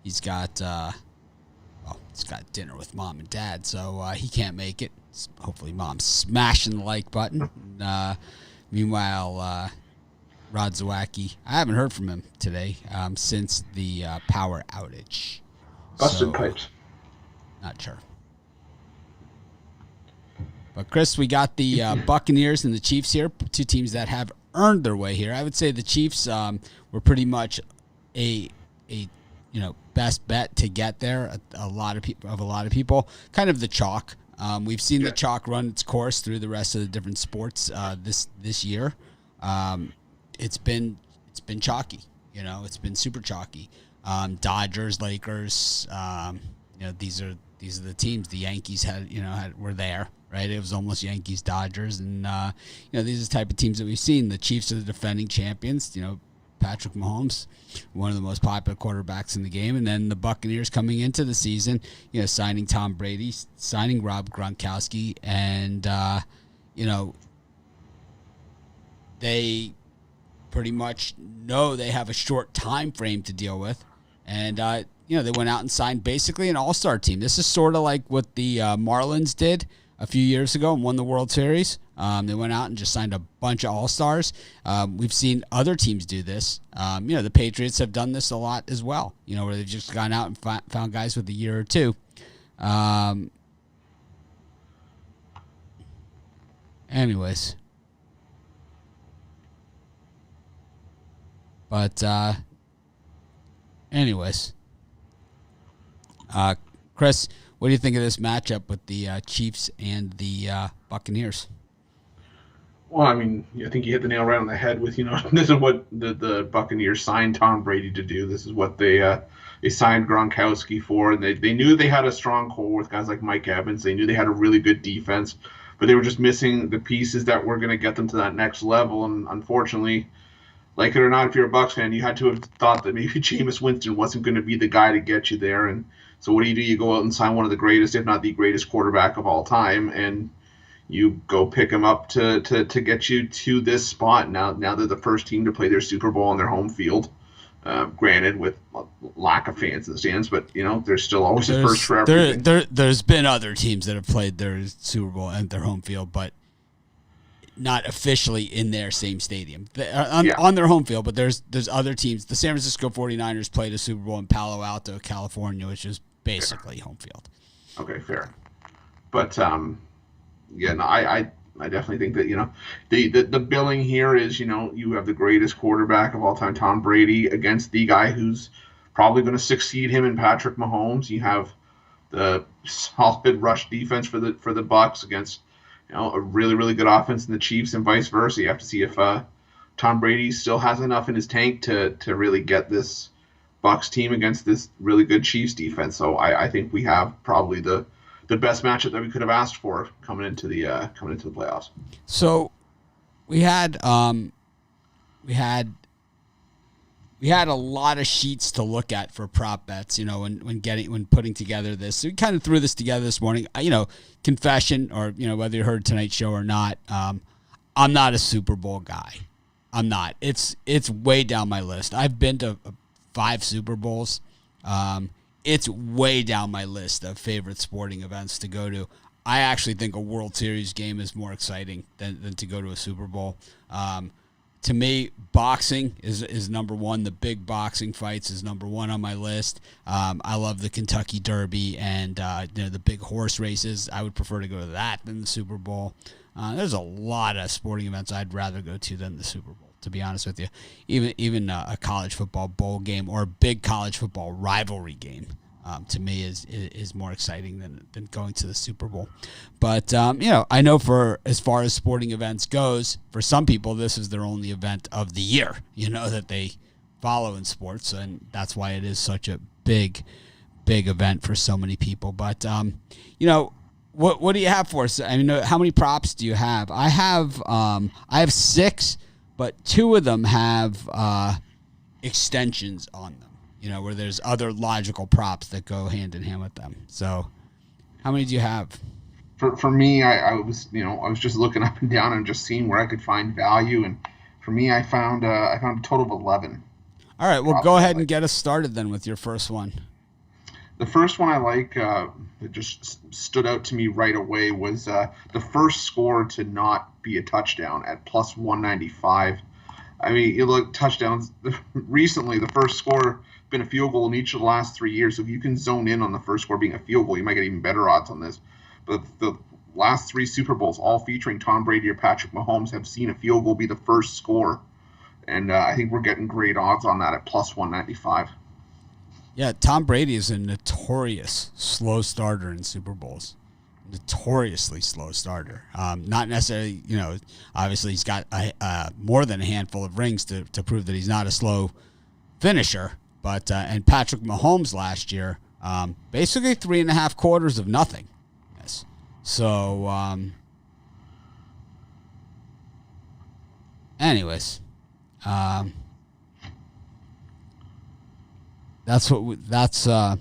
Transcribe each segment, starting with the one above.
he's got he's got dinner with mom and dad, so he can't make it. Hopefully, mom's smashing the like button. Meanwhile, Rod Zawacki, I haven't heard from him today since the power outage. Busted pipes. Not sure. But, Chris, we got the Buccaneers and the Chiefs here, two teams that have earned their way here. I would say the Chiefs were pretty much a best bet to get there. A lot of people, kind of the chalk. We've seen the chalk run its course through the rest of the different sports this year. It's been chalky. It's been super chalky. Dodgers, Lakers. These are the teams. The Yankees were there. Right, it was almost Yankees, Dodgers, and these are the type of teams that we've seen. The Chiefs are the defending champions. Patrick Mahomes, one of the most popular quarterbacks in the game, and then the Buccaneers coming into the season, signing Tom Brady, signing Rob Gronkowski, and they pretty much know they have a short time frame to deal with, and they went out and signed basically an all-star team. This is sort of like what the Marlins did a few years ago and won the World Series. They went out and just signed a bunch of all-stars. We've seen other teams do this. The Patriots have done this a lot as well, where they've just gone out and found guys with a year or two. Anyways. Chris, what do you think of this matchup with the Chiefs and the Buccaneers? Well, I mean, I think you hit the nail right on the head with, this is what the Buccaneers signed Tom Brady to do. This is what they signed Gronkowski for, and they knew they had a strong core with guys like Mike Evans. They knew they had a really good defense, but they were just missing the pieces that were going to get them to that next level, and unfortunately, like it or not, if you're a Bucs fan, you had to have thought that maybe Jameis Winston wasn't going to be the guy to get you there, and so what do? You go out and sign one of the greatest, if not the greatest quarterback of all time, and you go pick him up to get you to this spot. Now they're the first team to play their Super Bowl on their home field. Granted, with a lack of fans in the stands, but there's still always a first for everything. There's been other teams that have played their Super Bowl at their home field, but not officially in their same stadium on their home field. But there's other teams. The San Francisco 49ers played a Super Bowl in Palo Alto, California, which is basically home field. Okay, fair. But I definitely think that the billing here is you have the greatest quarterback of all time, Tom Brady, against the guy who's probably going to succeed him in Patrick Mahomes. You have the solid rush defense for the Bucs against a really, really good offense in the Chiefs, and vice versa. You have to see if Tom Brady still has enough in his tank to really get this Bucs team against this really good Chiefs defense. So I think we have probably the best matchup that we could have asked for coming into the playoffs. So we had a lot of sheets to look at for prop bets, when putting together this. So we kind of threw this together this morning. Confession, or whether you heard tonight's show or not, I'm not a Super Bowl guy. I'm not. It's way down my list. I've been to 5 Super Bowls. It's way down my list of favorite sporting events to go to. I actually think a World Series game is more exciting than to go to a Super Bowl. To me, boxing is number one. The big boxing fights is number one on my list. I love the Kentucky Derby and the big horse races. I would prefer to go to that than the Super Bowl. There's a lot of sporting events I'd rather go to than the Super Bowl, to be honest with you. Even a college football bowl game or a big college football rivalry game, to me is more exciting than going to the Super Bowl. But I know for as far as sporting events goes, for some people this is their only event of the year, that they follow in sports, and that's why it is such a big event for so many people. But what do you have for us? I mean, how many props do you have? I have 6, but 2 of them have extensions on them. Where there's other logical props that go hand in hand with them. So, how many do you have? For me, I was just looking up and down and just seeing where I could find value, and for me, I found a total of 11. All right, well, go ahead and get us started then with your first one. The first one I like that just stood out to me right away was the first score to not be a touchdown at plus 195. I mean, you look touchdowns recently. The first score been a field goal in each of the last 3 years. So if you can zone in on the first score being a field goal, you might get even better odds on this. But the last three Super Bowls, all featuring Tom Brady or Patrick Mahomes, have seen a field goal be the first score, and I think we're getting great odds on that at plus 195. Yeah, Tom Brady is a notorious slow starter in Super Bowls. Notoriously slow starter. Not necessarily, obviously he's got more than a handful of rings to prove that he's not a slow finisher. But and Patrick Mahomes last year, basically 3.5 quarters of nothing. Yes. So, anyways, that's I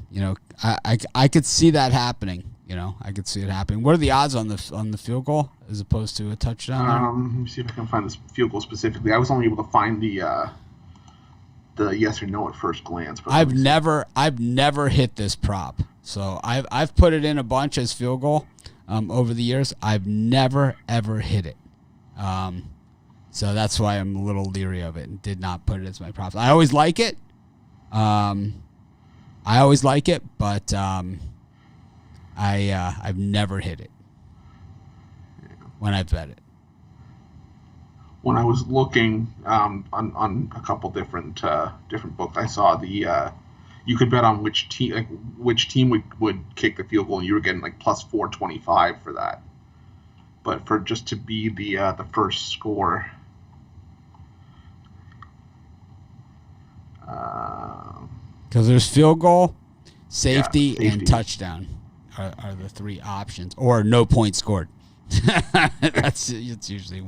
could see that happening. I could see it happening. What are the odds on the field goal as opposed to a touchdown there? Let me see if I can find this field goal specifically. I was only able to find the yes or no at first glance. But I've never hit this prop, so I've put it in a bunch as field goal over the years. I've never ever hit it, so that's why I'm a little leery of it and did not put it as my prop. I always like it. But I've never hit it when I bet it. When I was looking on a couple different books, I saw the you could bet on which team would kick the field goal, and you were getting like plus 425 for that. But for just to be the first score, because there's field goal, safety, and touchdown are the three options, or no point scored. It's usually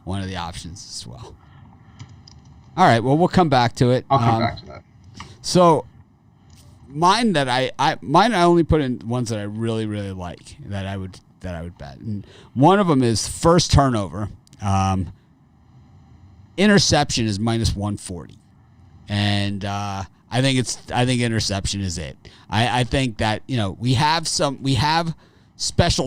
one of the options as well. All right, well, we'll come back to it. I'll come back to that. So mine that I only put in ones that I really, really like that I would bet. And one of them is first turnover. Interception is minus 140. And I think interception is it. I think that, we have special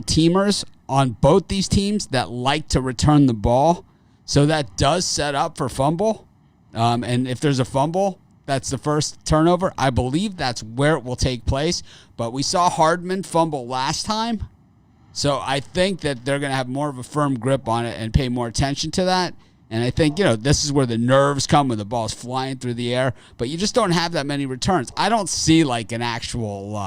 teamers on both these teams that like to return the ball. So that does set up for fumble. And if there's a fumble, that's the first turnover. I believe that's where it will take place. But we saw Hardman fumble last time. So I think that they're going to have more of a firm grip on it and pay more attention to that. And I think, this is where the nerves come when the ball's flying through the air. But you just don't have that many returns. I don't see like an actual,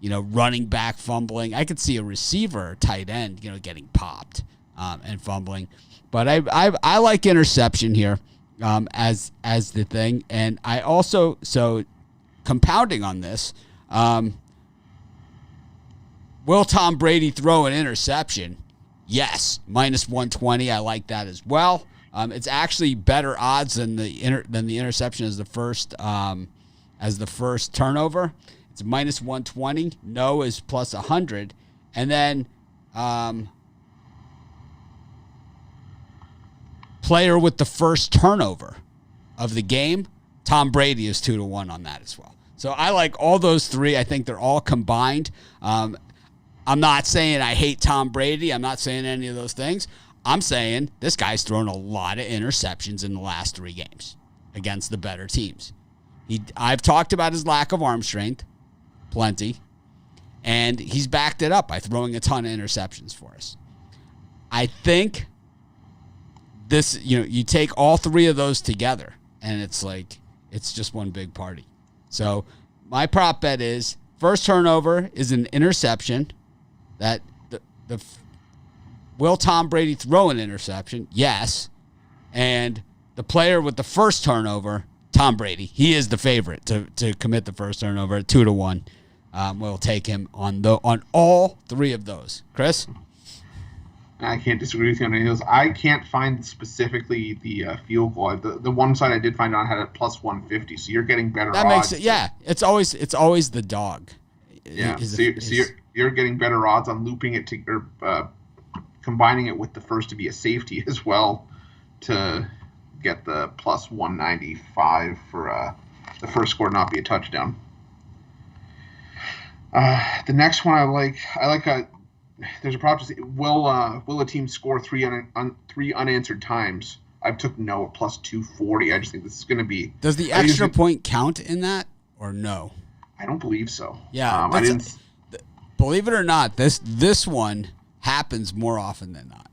running back fumbling. I could see a receiver, tight end, getting popped and fumbling. But I like interception here as the thing. And I also, so compounding on this, will Tom Brady throw an interception? Yes, minus 120. I like that as well. It's actually better odds than the interception as the first turnover. It's minus 120. No is plus 100, and then player with the first turnover of the game, Tom Brady is 2-1 on that as well. So I like all those three. I think they're all combined. I'm not saying I hate Tom Brady. I'm not saying any of those things. I'm saying this guy's thrown a lot of interceptions in the last 3 games against the better teams. I've talked about his lack of arm strength, plenty, and he's backed it up by throwing a ton of interceptions for us. I think this, you take all 3 of those together, and it's just one big party. So my prop bet is first turnover is an interception. That will Tom Brady throw an interception? Yes. And the player with the first turnover, Tom Brady, he is the favorite to commit the first turnover at 2-1. We'll take him on all 3 of those. Chris? I can't disagree with you on any of those. I can't find specifically the field goal. The one side I did find on had a plus 150, so you're getting better odds. That makes it, yeah. It's always the dog. Yeah, you're getting better odds on looping it or combining it with the first to be a safety as well to get the plus 195 for the first score not be a touchdown. The next one I like a there's a prop to say, will a team score three unanswered times? I've took no at plus 240. I just think this is going to be. Does the extra point count in that or no? I don't believe so. Yeah, I didn't. Believe it or not, this one happens more often than not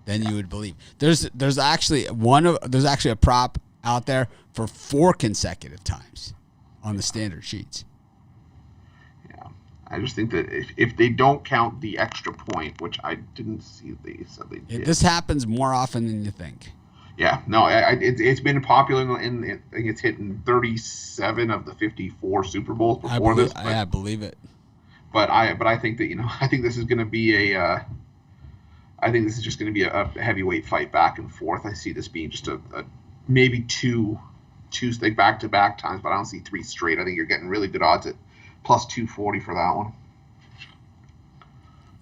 than you would believe. There's actually a prop out there for 4 consecutive times on the standard sheets. I just think that if they don't count the extra point, which I didn't see, they said they did. This happens more often than you think. Yeah, no, it's been popular I think it's hitting 37 of the 54 Super Bowls before this. I believe it. But I think that I think this is going to be I think this is just going to be a heavyweight fight back and forth. I see this being just a maybe two like back to back times, but I don't see 3 straight. I think you're getting really good odds at plus 240 for that one.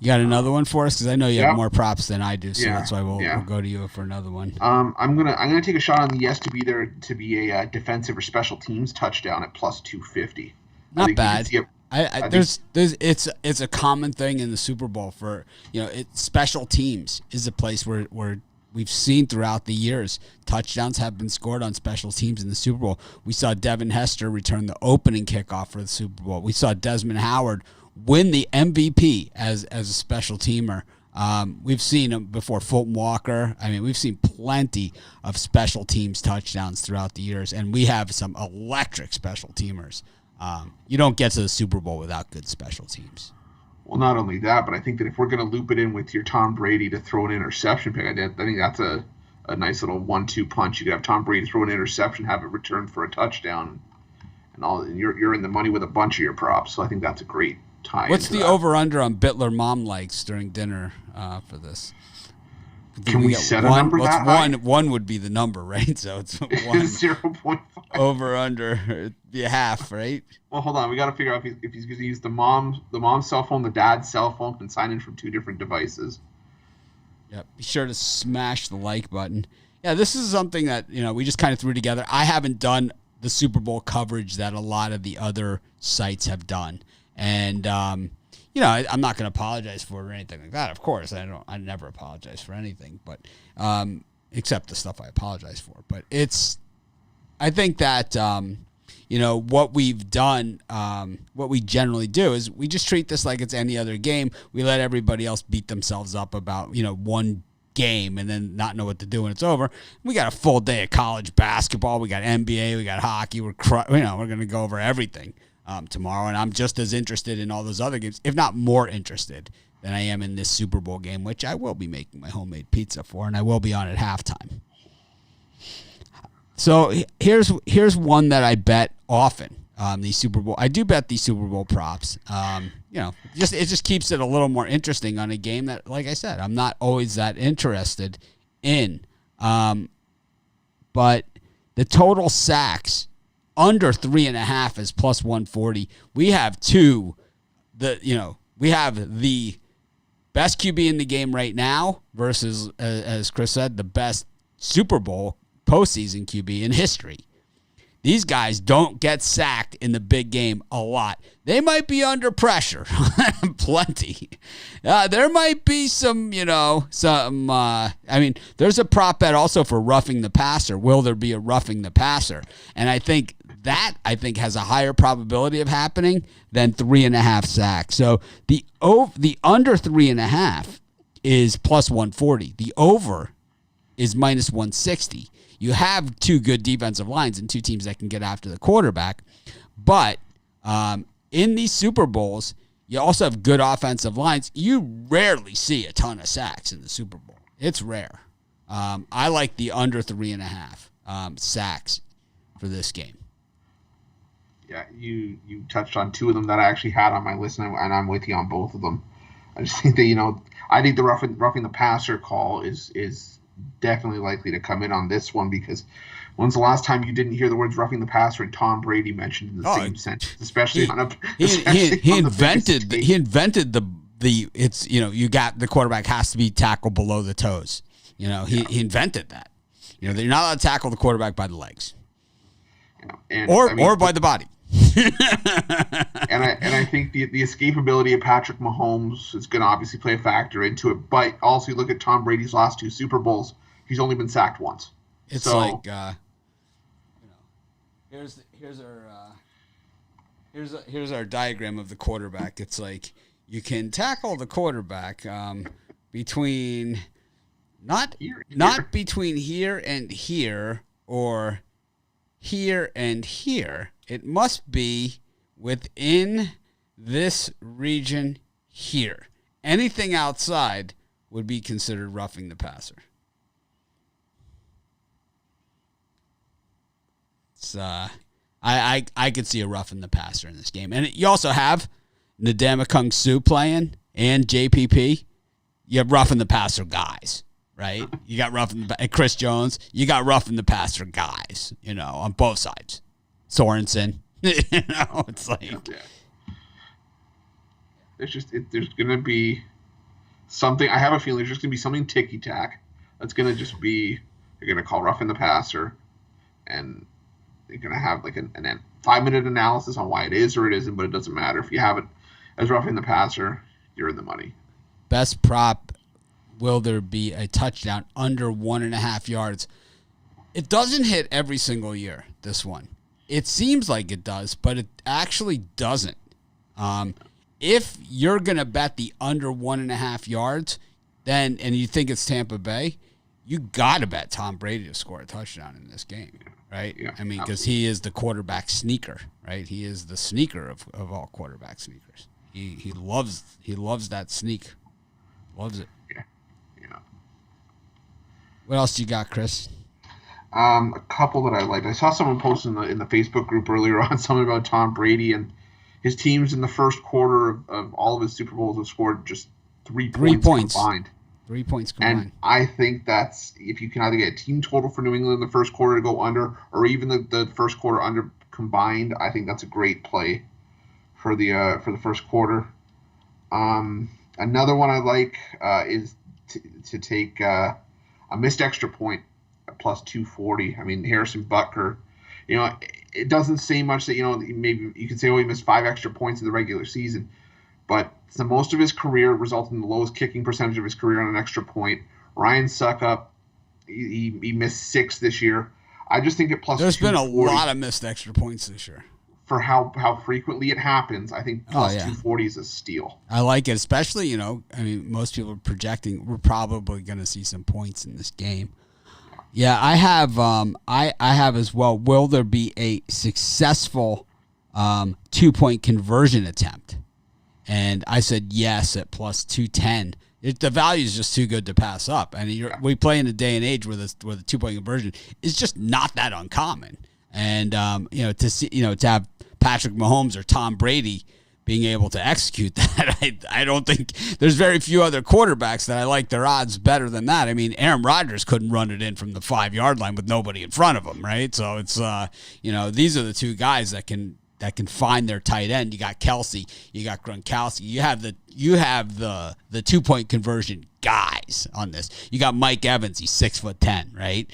You got another one for us? Because I know you have more props than I do, so that's why we'll go to you for another one. I'm gonna take a shot on the yes to be a defensive or special teams touchdown at plus 250. Not bad. It's a common thing in the Super Bowl for special teams is a place where we've seen throughout the years touchdowns have been scored on special teams in the Super Bowl. We saw Devin Hester return the opening kickoff for the Super Bowl. We saw Desmond Howard win the MVP as a special teamer. We've seen him before, Fulton Walker. I mean, we've seen plenty of special teams touchdowns throughout the years, and we have some electric special teamers. You don't get to the Super Bowl without good special teams. Well, not only that, but I think that if we're going to loop it in with your Tom Brady to throw an interception pick, I think that's a nice little 1-2 punch. You could have Tom Brady throw an interception, have it returned for a touchdown, and you're in the money with a bunch of your props. So I think that's a great tie. What's the over/under on Bittler mom likes during dinner for this? Can we set a number that high? One would be the number, right? So it's 1. 0.5. Over under, it'd be a half, right? Well, hold on. We got to figure out if he's going to use the mom's cell phone, the dad's cell phone, and sign in from 2 different devices. Yep. Be sure to smash the like button. Yeah, this is something that we just kind of threw together. I haven't done the Super Bowl coverage that a lot of the other sites have done, and I'm not going to apologize for it or anything like that. Of course, I never apologize for anything, but except the stuff I apologize for. But I think that what we've done, what we generally do is we just treat this like it's any other game. We let everybody else beat themselves up about one game and then not know what to do when it's over. We got a full day of college basketball. We got NBA. We got hockey. We're going to go over everything tomorrow, and I'm just as interested in all those other games, if not more interested than I am in this Super Bowl game, which I will be making my homemade pizza for, and I will be on at halftime. So here's one that I bet often. These Super Bowl, I do bet these Super Bowl props. It just keeps it a little more interesting on a game that, like I said, I'm not always that interested in. But the total sacks under 3.5 is plus 140. We have we have the best QB in the game right now versus, as Chris said, the best Super Bowl postseason QB in history. These guys don't get sacked in the big game a lot. They might be under pressure, plenty. There might be some, there's a prop bet also for roughing the passer. Will there be a roughing the passer? And I think has a higher probability of happening than 3.5 sacks. So the under 3.5 is plus 140. The over is minus 160. You have 2 good defensive lines and 2 teams that can get after the quarterback. But in these Super Bowls, you also have good offensive lines. You rarely see a ton of sacks in the Super Bowl. It's rare. I like the under 3.5 sacks for this game. Yeah, you touched on 2 of them that I actually had on my list, and I'm with you on both of them. I just think that, I think the roughing the passer call is definitely likely to come in on this one, because when's the last time you didn't hear the words roughing the passer and Tom Brady mentioned in the same sentence, especially he invented you got the quarterback has to be tackled below the toes. He invented that. You're not allowed to tackle the quarterback by the legs. Or by the body. and I think the escapability of Patrick Mahomes is going to obviously play a factor into it. But also, you look at Tom Brady's last 2 Super Bowls; he's only been sacked once. It's like, here's our diagram of the quarterback. It's like you can tackle the quarterback between not between here and here or here and here. It must be within this region here. Anything outside would be considered roughing the passer. It's I could see a roughing the passer in this game. And you also have Ndamukong Suh playing and JPP. You have roughing the passer guys, right? You got roughing the Chris Jones. You got roughing the passer guys, on both sides. Sorensen. It's like there's gonna be something. I have a feeling there's just gonna be something ticky tack that's gonna just be you're gonna call roughing the passer, and you're gonna have like an 5-minute analysis on why it is or it isn't, but it doesn't matter if you have it as roughing the passer, you're in the money. Best prop: will there be a touchdown under 1.5 yards? It doesn't hit every single year. This one. It seems like it does, but it actually doesn't. If you're going to bet the under 1.5 yards, and you think it's Tampa Bay, you got to bet Tom Brady to score a touchdown in this game, right? Yeah, I mean, because he is the quarterback sneaker, right? He is the sneaker of all quarterback sneakers. He loves that sneak. Loves it. Yeah. What else you got, Chris? A couple that I liked. I saw someone post in the Facebook group earlier on something about Tom Brady and his teams in the first quarter of all of his Super Bowls have scored just 3 points combined. 3 points combined. And I think that's if you can either get a team total for New England in the first quarter to go under, or even the first quarter under combined. I think that's a great play for the first quarter. Another one I like is to take a missed extra point at plus 240. I mean, Harrison Butker, it doesn't say much that, maybe you could say, he missed 5 extra points in the regular season, but it's the most of his career, resulted in the lowest kicking percentage of his career on an extra point. Ryan Suckup, he missed 6 this year. I just think at plus There's been a lot of missed extra points this year. For how frequently it happens, I think plus 240 is a steal. I like it, especially, most people are projecting we're probably going to see some points in this game. Yeah, I have I have as well. Will there be a successful 2-point conversion attempt? And I said yes at plus 210. The value is just too good to pass up. And we play in a day and age where the 2-point conversion is just not that uncommon. And to have Patrick Mahomes or Tom Brady being able to execute that, I don't think there's very few other quarterbacks that I like their odds better than that. I mean, Aaron Rodgers couldn't run it in from the 5-yard line with nobody in front of him, right? So it's these are the two guys that can find their tight end. You got Kelsey, you got Gronkowski, you have the 2-point conversion guys on this. You got Mike Evans, he's 6'10", right?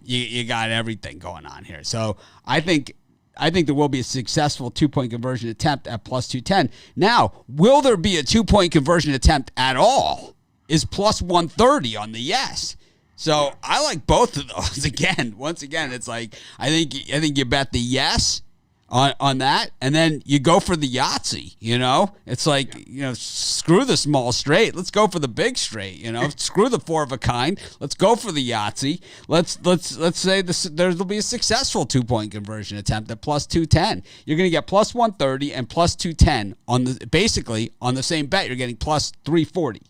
You got everything going on here. So I think there will be a successful 2-point conversion attempt at plus 210. Now, will there be a 2-point conversion attempt at all? Is plus 130 on the yes. So I like both of those. Once again, it's like I think you bet the yes on that, and then you go for the Yahtzee. It's like screw the small straight, let's go for the big straight. Screw the 4 of a kind, let's go for the Yahtzee. Let's say there'll be a successful 2-point conversion attempt at plus 210. You're going to get plus 130 and plus 210 basically on the same bet. You're getting plus 340,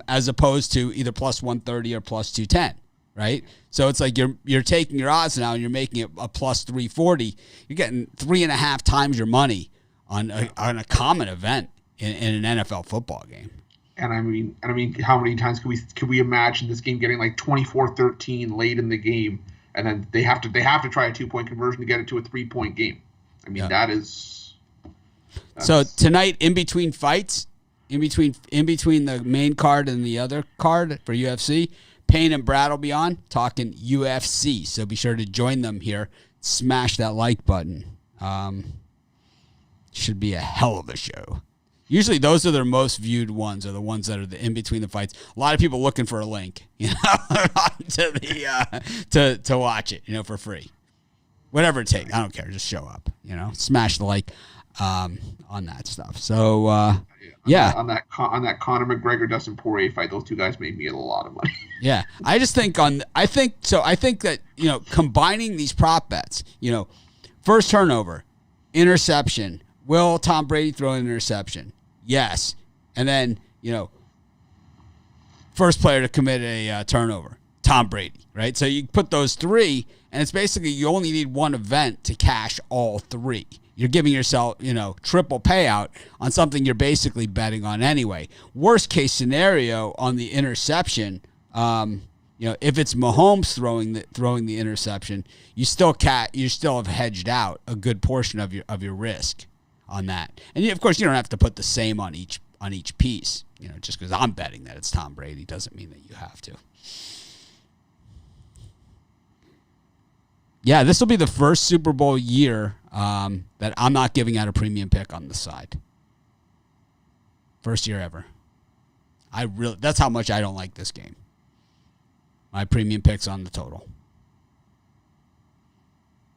as opposed to either plus 130 or plus 210. Right, so it's like you're taking your odds now and you're making it a plus 340. You're getting 3.5 times your money on a common event in an NFL football game. And I mean, how many times could we imagine this game getting like 24-13 late in the game, and then they have to try a 2-point conversion to get it to a 3-point game? I mean, that's so tonight in between fights, in between the main card and the other card for UFC. Payne and Brad will be on talking UFC, so be sure to join them here. Smash that like button. Should be a hell of a show. Usually those are their most viewed ones, are the ones that are in between the fights. A lot of people looking for a link, to watch it, for free. Whatever it takes. I don't care. Just show up, smash the like on that stuff. So, On that Conor McGregor Dustin Poirier fight, those two guys made me a lot of money. Yeah. I think that, combining these prop bets, first turnover, interception, will Tom Brady throw an interception? Yes. And then, first player to commit a turnover, Tom Brady, right? So you put those three, and it's basically you only need one event to cash all three. You're giving yourself, triple payout on something you're basically betting on anyway. Worst case scenario on the interception, if it's Mahomes throwing the interception, you still have hedged out a good portion of your risk on that. And of course, you don't have to put the same on each piece. Just because I'm betting that it's Tom Brady doesn't mean that you have to. Yeah, this will be the first Super Bowl year that I'm not giving out a premium pick on the side. First year ever. That's how much I don't like this game. My premium pick's on the total.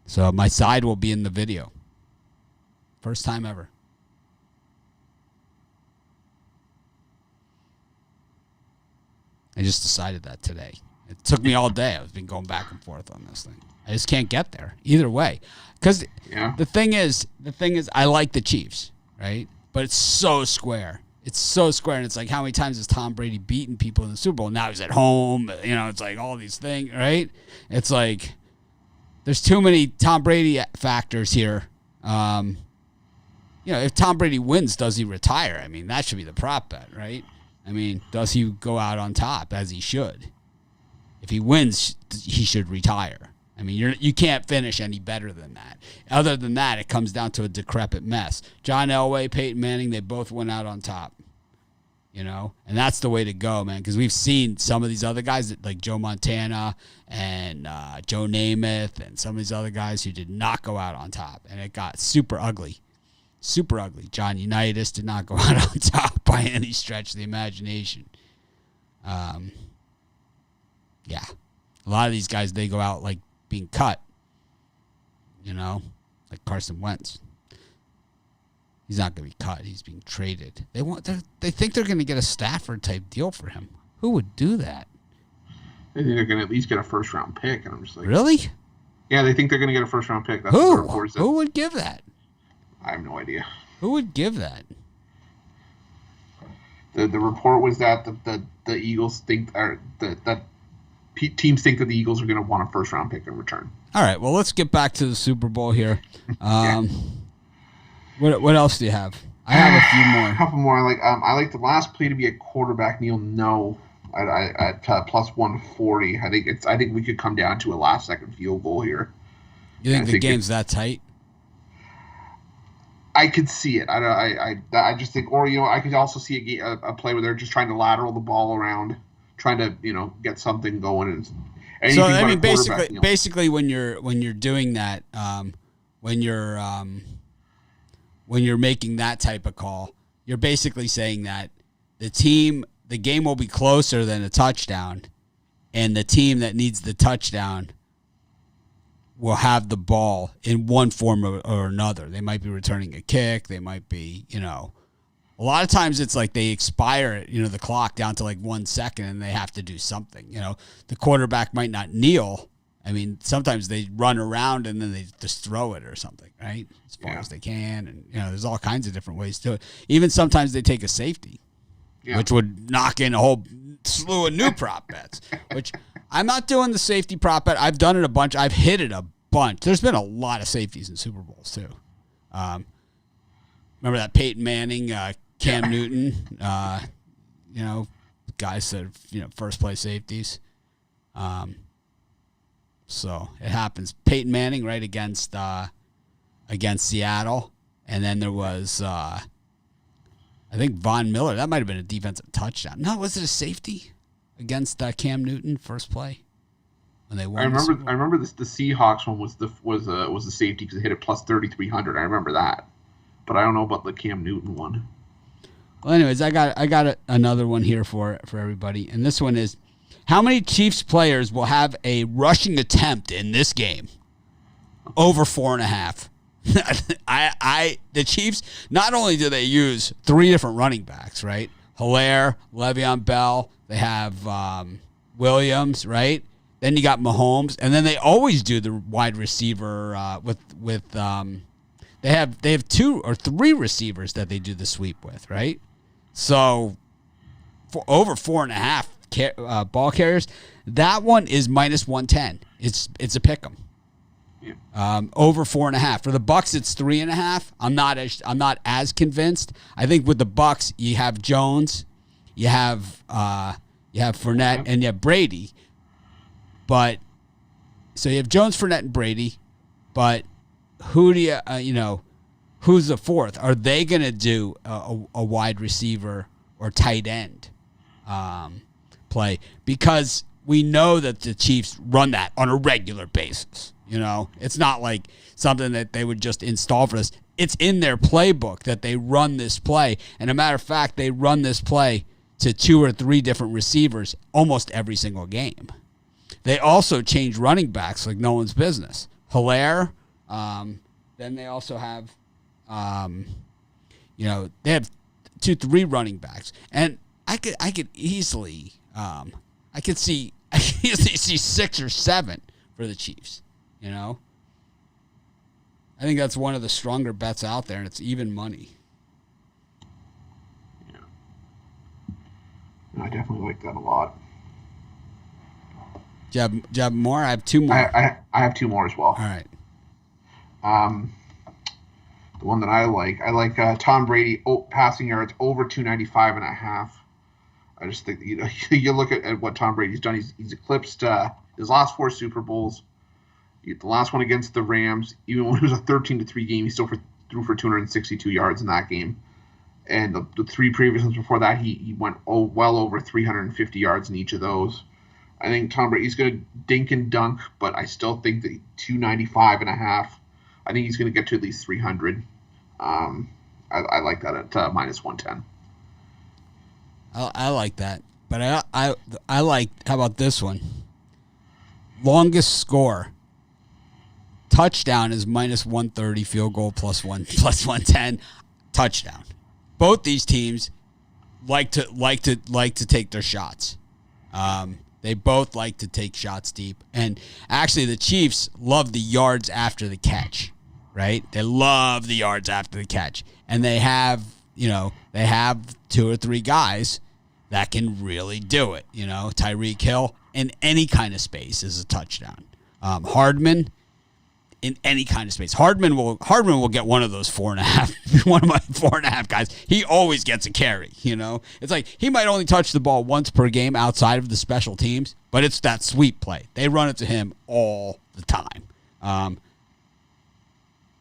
So my side will be in the video. First time ever. I just decided that today. It took me all day. I've been going back and forth on this thing. I just can't get there either way. Because the thing is, I like the Chiefs, right? But it's so square. It's so square, and it's like, how many times has Tom Brady beaten people in the Super Bowl? Now he's at home. It's like all these things, right? It's like there's too many Tom Brady factors here. If Tom Brady wins, does he retire? I mean, that should be the prop bet, right? I mean, does he go out on top, as he should? If he wins, he should retire. I mean, you can't finish any better than that. Other than that, it comes down to a decrepit mess. John Elway, Peyton Manning, they both went out on top. And that's the way to go, man, because we've seen some of these other guys, like Joe Montana and Joe Namath and some of these other guys who did not go out on top, and it got super ugly. Super ugly. John Unitas did not go out on top by any stretch of the imagination. Yeah. A lot of these guys, they go out like being cut. Like Carson Wentz. He's not going to be cut. He's being traded. They think they're going to get a Stafford type deal for him. Who would do that? They think they're going to at least get a first round pick, and I'm just like, really? Yeah, they think they're going to get a first round pick. That's Who? What the report said. Who would give that? I have no idea. Who would give that? The report was that the Eagles think, or that teams think that the Eagles are going to want a first round pick in return. All right, well, let's get back to the Super Bowl here. What else do you have? I have a few more. A couple more. I like the last play to be a quarterback. Neil, no, at plus 140. I think we could come down to a last second field goal here. You think the game's that tight? I could see it. I just think, or I could also see a play where they're just trying to lateral the ball around, trying to get something going. And so I mean, basically, when you're doing that, when you're making that type of call, you're basically saying that the game will be closer than a touchdown, and the team that needs the touchdown will have the ball in one form or another. They might be returning a kick. They might be, a lot of times it's like they expire, the clock down to like 1 second and they have to do something. The quarterback might not kneel. I mean, sometimes they run around and then they just throw it or something, right? As far as they can. And, there's all kinds of different ways to do it. Even sometimes they take a safety, which would knock in a whole slew of new prop bets, which I'm not doing the safety prop bet. I've done it a bunch. I've hit it a bunch. There's been a lot of safeties in Super Bowls, too. Remember that Peyton Manning, Cam Newton, guys that are, first play safeties. So it happens. Peyton Manning, right, against Seattle. And then there was, I think, Von Miller. That might have been a defensive touchdown. No, was it a safety against Cam Newton, first play? When they won. I remember the Seahawks one was the safety because it hit it plus 3,300. I remember that. but I don't know about the Cam Newton one. Well, anyways, I got another one here for everybody, and this one is: how many Chiefs players will have a rushing attempt in this game? Over 4.5. The Chiefs, not only do they use 3 different running backs, right? Hilaire, Le'Veon Bell, they have Williams, right? Then you got Mahomes, and then they always do the wide receiver they have 2 or 3 receivers that they do the sweep with, right? So for over 4.5 ball carriers, that one is minus 110. It's a pick 'em. Over 4.5 for the Bucks. It's 3.5. I'm not as convinced. I think with the Bucks, you have Jones, you have Fournette, and you have Brady. But so you have Jones, Fournette, and Brady. But who do you who's the fourth? Are they gonna do a wide receiver or tight end play? Because we know that the Chiefs run that on a regular basis. It's not like something that they would just install for us. It's in their playbook that they run this play. And a matter of fact, they run this play to 2 or 3 different receivers almost every single game. They also change running backs like no one's business. Hilaire, then they also have, they have 2-3 running backs. And I could easily see 6 or 7 for the Chiefs. I think that's one of the stronger bets out there, and it's even money. Yeah. I definitely like that a lot. Do you have more? I have 2 more. I have 2 more as well. All right. The one that I like Tom Brady passing yards over 295.5. I just think you look at what Tom Brady's done. He's eclipsed his last 4 Super Bowls. The last one against the Rams, even when it was a 13-3 game, he still threw for 262 yards in that game. And the 3 previous ones before that, he went well over 350 yards in each of those. I think Tom Brady's going to dink and dunk, but I still think that 295.5, I think he's going to get to at least 300. I like that at minus 110. I like that. But I like, how about this one? Longest score. Touchdown is minus 130, field goal plus 110, touchdown. Both these teams like to take their shots. They both like to take shots deep. And actually the Chiefs love the yards after the catch, right? They love the yards after the catch. And they have 2 or 3 guys that can really do it. Tyreek Hill in any kind of space is a touchdown. Hardman in any kind of space. Hardman will get one of those 4.5, one of my 4.5 guys. He always gets a carry, It's like he might only touch the ball once per game outside of the special teams, but it's that sweep play. They run it to him all the time.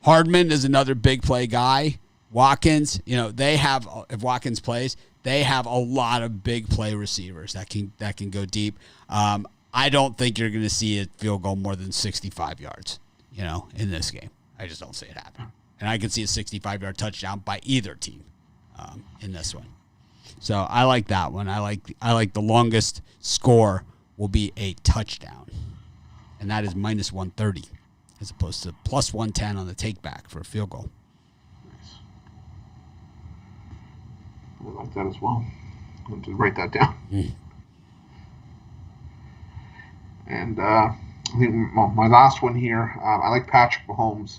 Hardman is another big play guy. Watkins, they have, if Watkins plays, they have a lot of big play receivers that can go deep. I don't think you're going to see a field goal more than 65 yards. In this game. I just don't see it happen. And I could see a 65-yard touchdown by either team in this one. So I like that one. I like the longest score will be a touchdown. And that is minus 130 as opposed to plus 110 on the take back for a field goal. Nice. I like that as well. I'm going to write that down. And I think my last one here, I like Patrick Mahomes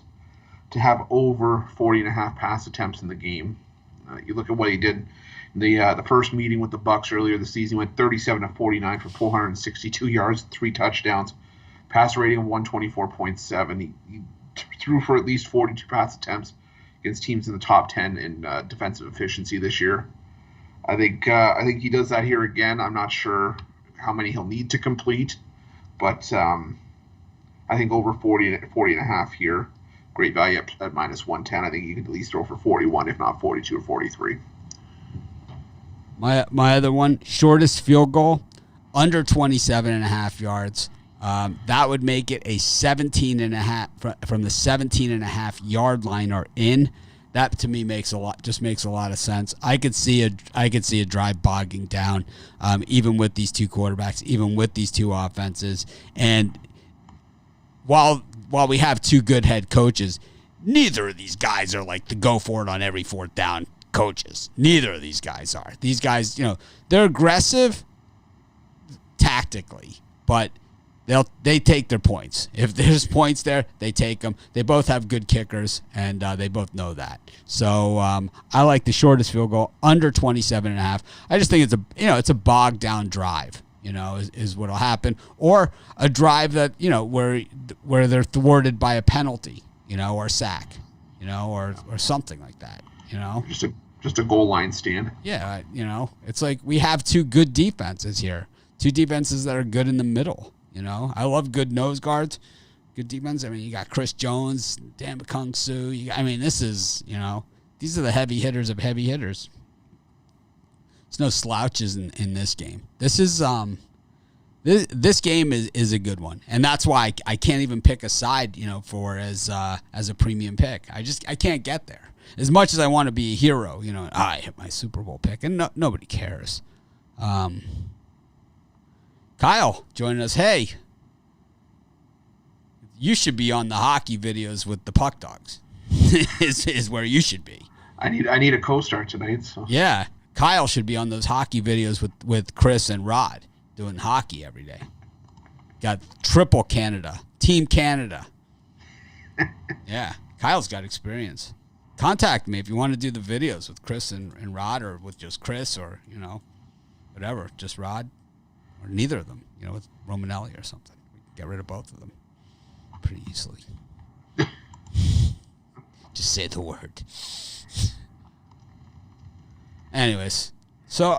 to have over 40.5 pass attempts in the game. You look at what he did in the first meeting with the Bucs earlier this season. He went 37-49 for 462 yards, 3 touchdowns, pass rating of 124.7. He threw for at least 42 pass attempts against teams in the top 10 in defensive efficiency this year. I think he does that here again. I'm not sure how many he'll need to complete, but I think over 40.5 here, great value at minus 110. I think you can at least throw for 41, if not 42 or 43. My other one, shortest field goal, under 27.5 yards. That would make it a 17.5 from the 17.5 yard line or in. That to me makes a lot of sense. I could see a drive bogging down, even with these two quarterbacks, even with these two offenses. And while we have two good head coaches, neither of these guys are like the go for it on every fourth down coaches. Neither of these guys are. These guys, they're aggressive tactically, but they take their points. If there's points there, they take them. They both have good kickers, and they both know that. So I like the shortest field goal, under 27.5. I just think it's a bogged down drive. Is what'll happen, or a drive that where they're thwarted by a penalty, or a sack, or something like that, Just a goal line stand. Yeah, it's like we have two good defenses here, two defenses that are good in the middle. I love good nose guards, good defense. I mean, you got Chris Jones, Dan Kung-Su. This is, these are the heavy hitters of heavy hitters. There's no slouches in this game. This is this game is a good one, and that's why I can't even pick a side, for as a premium pick. I can't get there. As much as I want to be a hero, I hit my Super Bowl pick, and nobody cares. Kyle joining us. Hey, you should be on the hockey videos with the Puck Dogs. is where you should be. I need a co-star tonight. So yeah, Kyle should be on those hockey videos with Chris and Rod doing hockey every day. Got triple Canada, Team Canada. Yeah, Kyle's got experience. Contact me if you want to do the videos with Chris and Rod, or with just Chris, or whatever, just Rod. Or neither of them, with Romanelli or something. We can get rid of both of them pretty easily. Just say the word. Anyways, so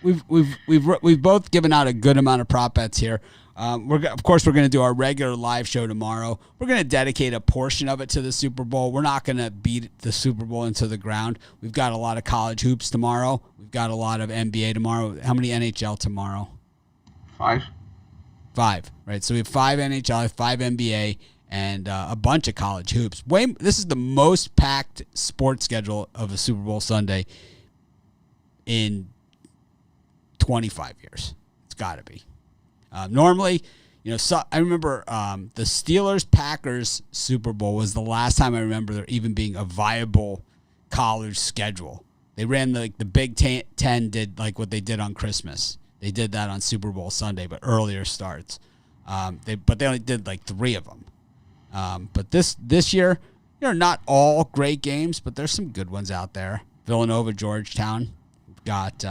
we've both given out a good amount of prop bets here. Of course, we're going to do our regular live show tomorrow. We're going to dedicate a portion of it to the Super Bowl. We're not going to beat the Super Bowl into the ground. We've got a lot of college hoops tomorrow. We've got a lot of NBA tomorrow. How many NHL tomorrow? 5, right? So we have 5 NHL, 5 NBA, and a bunch of college hoops. This is the most packed sports schedule of a Super Bowl Sunday in 25 years. It's got to be. Normally, I remember the Steelers-Packers Super Bowl was the last time I remember there even being a viable college schedule. They ran the Big Ten did like what they did on Christmas. They did that on Super Bowl Sunday, but earlier starts. They only did like 3 of them. But this year, not all great games, but there's some good ones out there. Villanova, Georgetown. We've got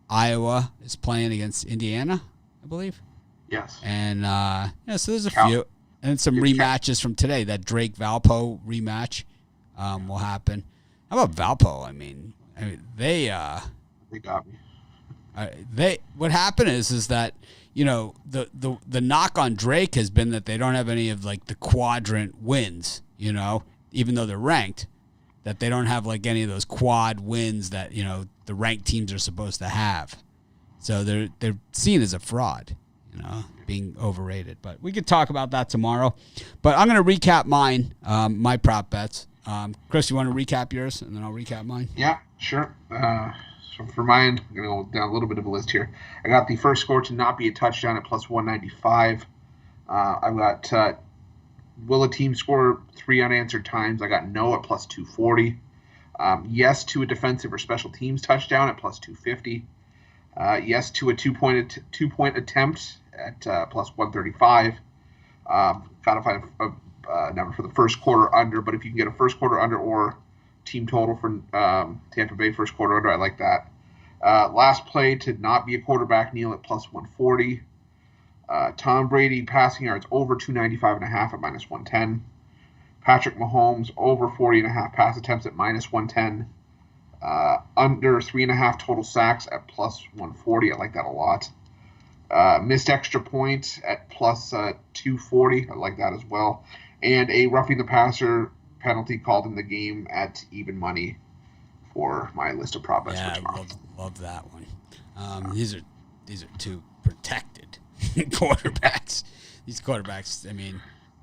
Iowa is playing against Indiana, I believe. Yes. And so there's a few, and some rematches from today. That Drake Valpo rematch will happen. How about Valpo? I mean they got me. What happened is that the knock on Drake has been that they don't have any of like the quadrant wins, even though they're ranked, that they don't have like any of those quad wins that the ranked teams are supposed to have. So they're seen as a fraud, being overrated. But we could talk about that tomorrow. But I'm going to recap my prop bets. Chris, you want to recap yours, and then I'll recap mine? Yeah, sure. So for mine, I'm going to go down a little bit of a list here. I got the first score to not be a touchdown at plus 195. I got will a team score 3 unanswered times? I got no at plus 240. Yes to a defensive or special teams touchdown at plus 250. Yes to a two-point attempt at plus 135. Got to find a number for the first quarter under, but if you can get a first quarter under or team total for Tampa Bay first quarter under, I like that. Last play to not be a quarterback kneel at plus 140. Tom Brady passing yards over 295.5 at minus 110. Patrick Mahomes over 40.5 pass attempts at minus 110. Under 3.5 total sacks at plus 140. I like that a lot. Missed extra point at plus 240. I like that as well. And a roughing the passer penalty called in the game at even money for my list of prop bets for tomorrow. I love that one. These are two protected quarterbacks. These quarterbacks,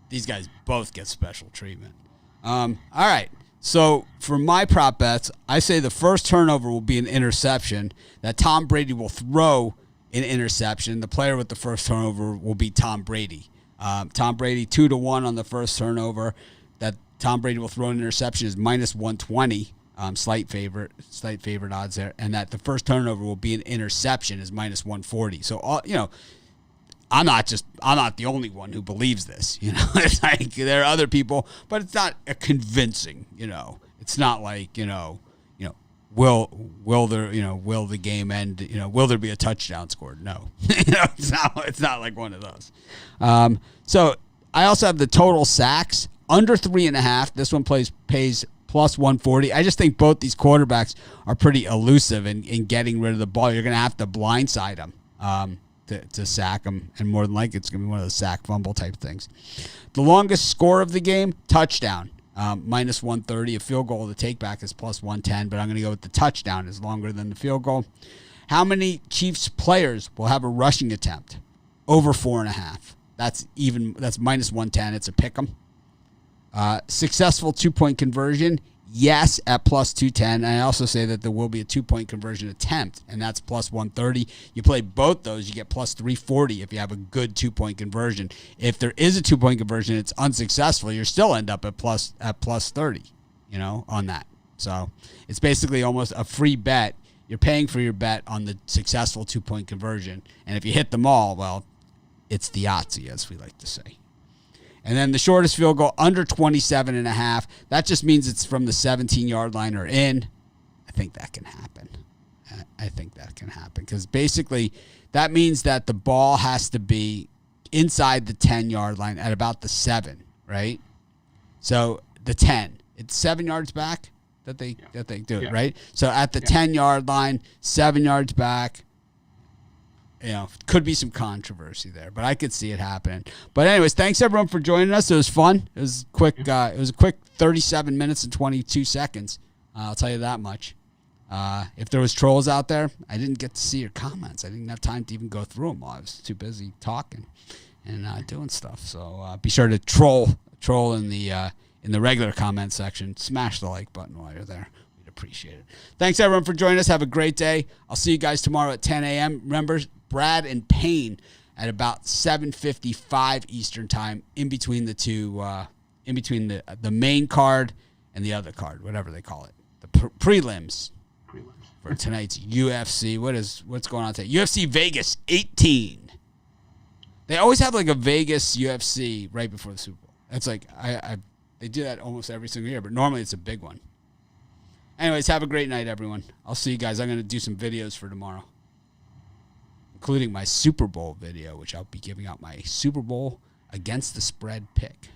these guys both get special treatment. All right. So for my prop bets, I say the first turnover will be an interception, that Tom Brady will throw an interception. The player with the first turnover will be Tom Brady. Tom Brady 2-1 on the first turnover. That Tom Brady will throw an interception is minus 120. Slight favorite odds there, and that the first turnover will be an interception is minus 140. So I'm not the only one who believes this. It's like there are other people, but it's not a convincing. It's not like will the game end? Will there be a touchdown scored? No, it's not like one of those. So I also have the total sacks under 3.5. This one pays plus 140. I just think both these quarterbacks are pretty elusive in getting rid of the ball. You're going to have to blindside them to sack them, and more than likely it's going to be one of those sack fumble type things. The longest score of the game, touchdown, minus 130. A field goal, the takeback is plus 110, but I'm going to go with the touchdown is longer than the field goal. How many Chiefs players will have a rushing attempt? Over 4.5. That's minus 110. It's a pick 'em. Successful 2-point conversion, yes, at plus 210. I also say that there will be a 2-point conversion attempt, and that's plus 130. You play both those, you get plus 340 if you have a good 2-point conversion. If there is a 2-point conversion, it's unsuccessful, you still end up at plus 30, on that. So it's basically almost a free bet. You're paying for your bet on the successful 2-point conversion, and if you hit them all, well, it's the Yahtzee, as we like to say. And then the shortest field goal, under 27.5. That just means it's from the 17-yard line or in. I think that can happen. Because basically that means that the ball has to be inside the 10-yard line at about the 7, right? So the 10. It's 7 yards back that they do it, right? So at the 10-yard line, 7 yards back. Could be some controversy there, but I could see it happening. But anyways, thanks everyone for joining us. It was fun. It was quick. It was a quick 37 minutes and 22 seconds. I'll tell you that much. If there was trolls out there, I didn't get to see your comments. I didn't have time to even go through them. I was too busy talking and doing stuff. So be sure to troll in the regular comment section. Smash the like button while you're there. Appreciate it. Thanks everyone for joining us. Have a great day. I'll see you guys tomorrow at 10 a.m. Remember, Brad and Payne at about 7:55 Eastern time, in between the two, in between the main card and the other card, whatever they call it, the prelims for tonight's UFC. What's going on today? UFC Vegas 18. They always have like a Vegas UFC right before the Super Bowl. It's like they do that almost every single year, but normally it's a big one. Anyways, have a great night, everyone. I'll see you guys. I'm going to do some videos for tomorrow, including my Super Bowl video, which I'll be giving out my Super Bowl against the spread pick.